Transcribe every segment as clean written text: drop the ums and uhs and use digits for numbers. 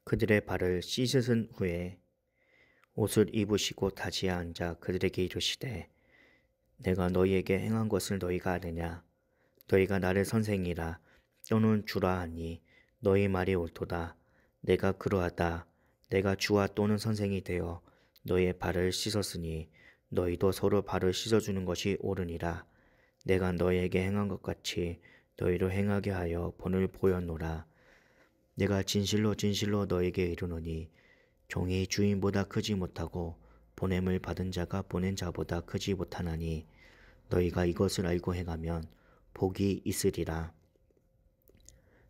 그들의 발을 씻으신 후에 옷을 입으시고 다시에 앉아 그들에게 이르시되 내가 너희에게 행한 것을 너희가 아느냐? 너희가 나를 선생이라 또는 주라 하니 너희 말이 옳도다. 내가 그러하다. 내가 주와 또는 선생이 되어 너희의 발을 씻었으니 너희도 서로 발을 씻어주는 것이 옳으니라. 내가 너희에게 행한 것 같이 너희로 행하게 하여 본을 보였노라. 내가 진실로 진실로 너희에게 이르노니 종이 주인보다 크지 못하고 보냄을 받은 자가 보낸 자보다 크지 못하나니 너희가 이것을 알고 행하면 복이 있으리라.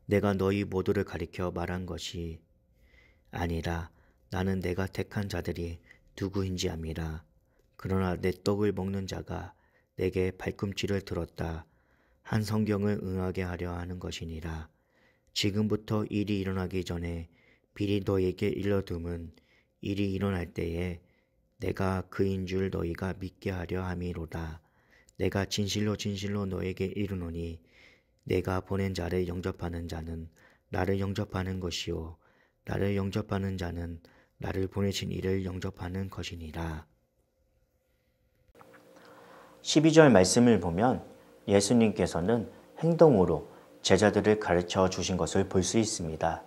내가 너희 모두를 가리켜 말한 것이 아니라 나는 내가 택한 자들이 누구인지 암이라. 그러나 내 떡을 먹는 자가 내게 발꿈치를 들었다. 한 성경을 응하게 하려 하는 것이니라. 지금부터 일이 일어나기 전에 미리 너희에게 일러둠은 일이 일어날 때에 내가 그인 줄 너희가 믿게 하려 함이로다. 내가 진실로 진실로 너에게 이르노니 내가 보낸 자를 영접하는 자는 나를 영접하는 것이요 나를 영접하는 자는 나를 보내신 이를 영접하는 것이니라. 12절 말씀을 보면 예수님께서는 행동으로 제자들을 가르쳐 주신 것을 볼 수 있습니다.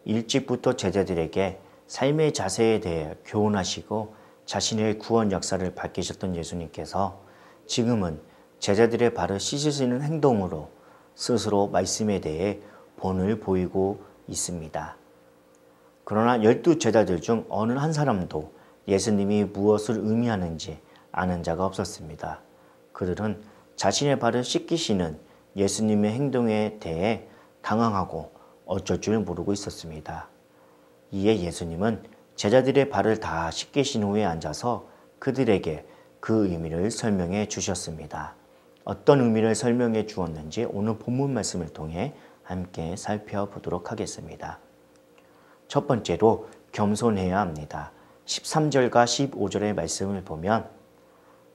일찍부터 제자들에게 삶의 자세에 대해 교훈하시고 자신의 구원 역사를 밝히셨던 예수님께서 지금은 제자들의 발을 씻으시는 행동으로 스스로 말씀에 대해 본을 보이고 있습니다. 그러나 12제자들 중 어느 한 사람도 예수님이 무엇을 의미하는지 아는 자가 없었습니다. 그들은 자신의 발을 씻기시는 예수님의 행동에 대해 당황하고 어쩔 줄 모르고 있었습니다. 이에 예수님은 제자들의 발을 다 씻기신 후에 앉아서 그들에게 그 의미를 설명해 주셨습니다. 어떤 의미를 설명해 주었는지 오늘 본문 말씀을 통해 함께 살펴보도록 하겠습니다. 첫 번째로 겸손해야 합니다. 13절과 15절의 말씀을 보면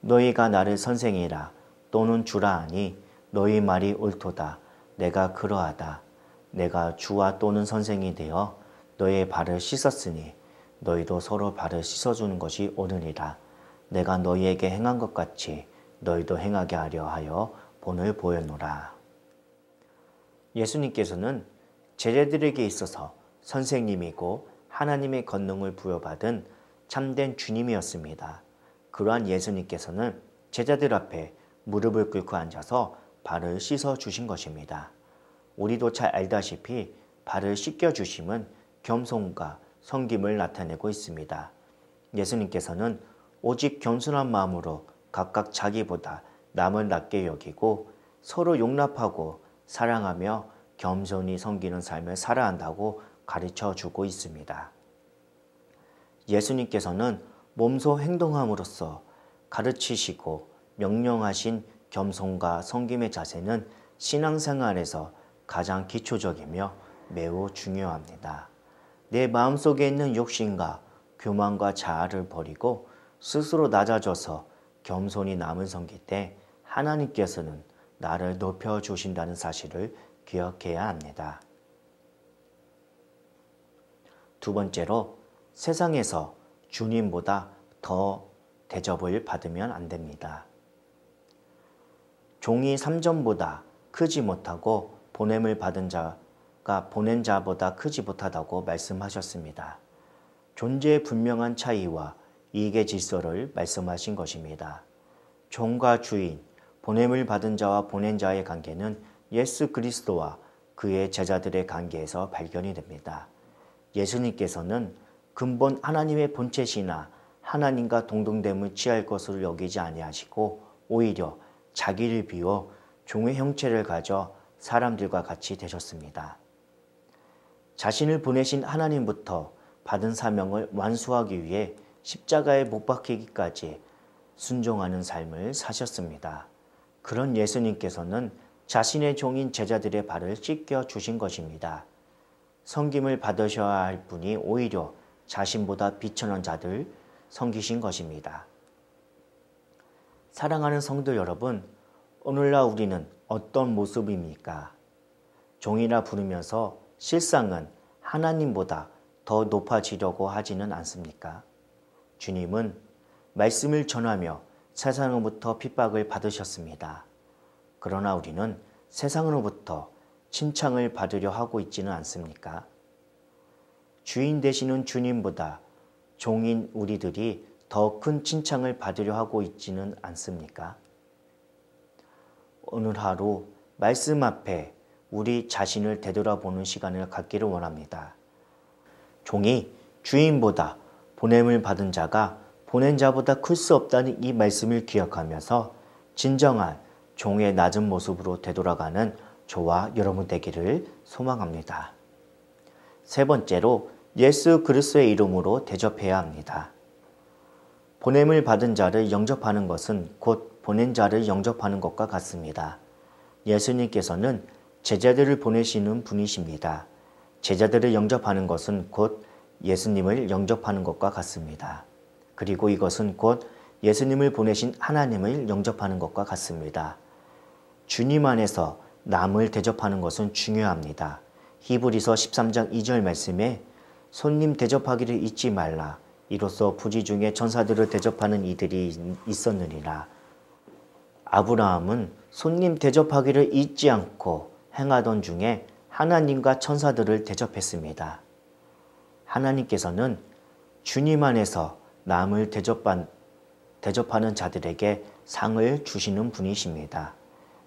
너희가 나를 선생이라 또는 주라 하니 너희 말이 옳도다. 내가 그러하다. 내가 주와 또는 선생이 되어 너희의 발을 씻었으니 너희도 서로 발을 씻어주는 것이 옳으니라. 내가 너희에게 행한 것 같이 너희도 행하게 하려 하여 본을 보였노라. 예수님께서는 제자들에게 있어서 선생님이고 하나님의 권능을 부여받은 참된 주님이었습니다. 그러한 예수님께서는 제자들 앞에 무릎을 꿇고 앉아서 발을 씻어 주신 것입니다. 우리도 잘 알다시피 발을 씻겨 주심은 겸손과 섬김을 나타내고 있습니다. 예수님께서는 오직 겸손한 마음으로 각각 자기보다 남을 낮게 여기고 서로 용납하고 사랑하며 겸손히 섬기는 삶을 살아야 한다고 가르쳐 주고 있습니다. 예수님께서는 몸소 행동함으로써 가르치시고 명령하신 겸손과 섬김의 자세는 신앙생활에서 가장 기초적이며 매우 중요합니다. 내 마음속에 있는 욕심과 교만과 자아를 버리고 스스로 낮아져서 겸손히 남을 섬길 때 하나님께서는 나를 높여주신다는 사실을 기억해야 합니다. 두 번째로 세상에서 주님보다 더 대접을 받으면 안 됩니다. 종이 3점보다 크지 못하고 보냄을 받은 자가 보낸 자보다 크지 못하다고 말씀하셨습니다. 존재의 분명한 차이와 이익의 질서를 말씀하신 것입니다. 종과 주인, 보냄을 받은 자와 보낸 자의 관계는 예수 그리스도와 그의 제자들의 관계에서 발견이 됩니다. 예수님께서는 근본 하나님의 본체시나 하나님과 동등됨을 취할 것으로 여기지 아니하시고 오히려 자기를 비워 종의 형체를 가져 사람들과 같이 되셨습니다. 자신을 보내신 하나님부터 받은 사명을 완수하기 위해 십자가에 못 박히기까지 순종하는 삶을 사셨습니다. 그런 예수님께서는 자신의 종인 제자들의 발을 씻겨 주신 것입니다. 섬김을 받으셔야 할 분이 오히려 자신보다 비천한 자들 섬기신 것입니다. 사랑하는 성도 여러분, 오늘날 우리는 어떤 모습입니까? 종이라 부르면서 실상은 하나님보다 더 높아지려고 하지는 않습니까? 주님은 말씀을 전하며 세상으로부터 핍박을 받으셨습니다. 그러나 우리는 세상으로부터 칭찬을 받으려 하고 있지는 않습니까? 주인 되시는 주님보다 종인 우리들이 더 큰 칭찬을 받으려 하고 있지는 않습니까? 오늘 하루 말씀 앞에 우리 자신을 되돌아보는 시간을 갖기를 원합니다. 종이 주인보다 보냄을 받은 자가 보낸 자보다 클 수 없다는 이 말씀을 기억하면서 진정한 종의 낮은 모습으로 되돌아가는 저와 여러분 되기를 소망합니다. 세 번째로 예수 그리스도의 이름으로 대접해야 합니다. 보냄을 받은 자를 영접하는 것은 곧 보낸 자를 영접하는 것과 같습니다. 예수님께서는 제자들을 보내시는 분이십니다. 제자들을 영접하는 것은 곧 예수님을 영접하는 것과 같습니다. 그리고 이것은 곧 예수님을 보내신 하나님을 영접하는 것과 같습니다. 주님 안에서 남을 대접하는 것은 중요합니다. 히브리서 13장 2절 말씀에 손님 대접하기를 잊지 말라. 이로써 부지 중에 천사들을 대접하는 이들이 있었느니라. 아브라함은 손님 대접하기를 잊지 않고 행하던 중에 하나님과 천사들을 대접했습니다. 하나님께서는 주님 안에서 남을 대접하는 자들에게 상을 주시는 분이십니다.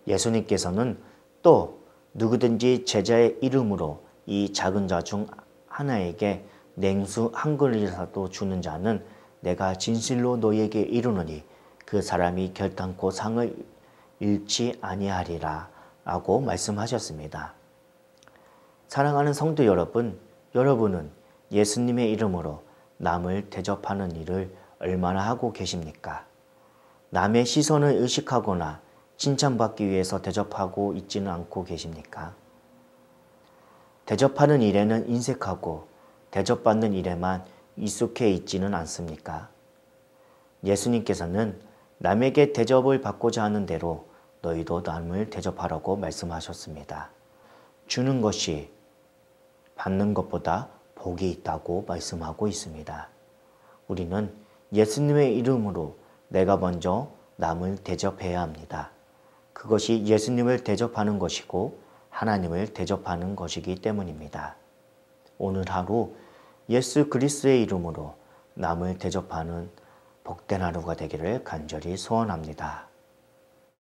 예수님께서는 또 누구든지 제자의 이름으로 이 작은 자 중 하나에게 냉수 한 그릇이라도 주는 자는 내가 진실로 너희에게 이르노니 그 사람이 결단코 상을 잃지 아니하리라 라고 말씀하셨습니다. 사랑하는 성도 여러분, 여러분은 예수님의 이름으로 남을 대접하는 일을 얼마나 하고 계십니까? 남의 시선을 의식하거나 칭찬받기 위해서 대접하고 있지는 않고 계십니까? 대접하는 일에는 인색하고 대접받는 일에만 익숙해 있지는 않습니까? 예수님께서는 남에게 대접을 받고자 하는 대로 너희도 남을 대접하라고 말씀하셨습니다. 주는 것이 받는 것보다 복이 있다고 말씀하고 있습니다. 우리는 예수님의 이름으로 내가 먼저 남을 대접해야 합니다. 그것이 예수님을 대접하는 것이고 하나님을 대접하는 것이기 때문입니다. 오늘 하루 예수 그리스도의 이름으로 남을 대접하는 복된 하루가 되기를 간절히 소원합니다.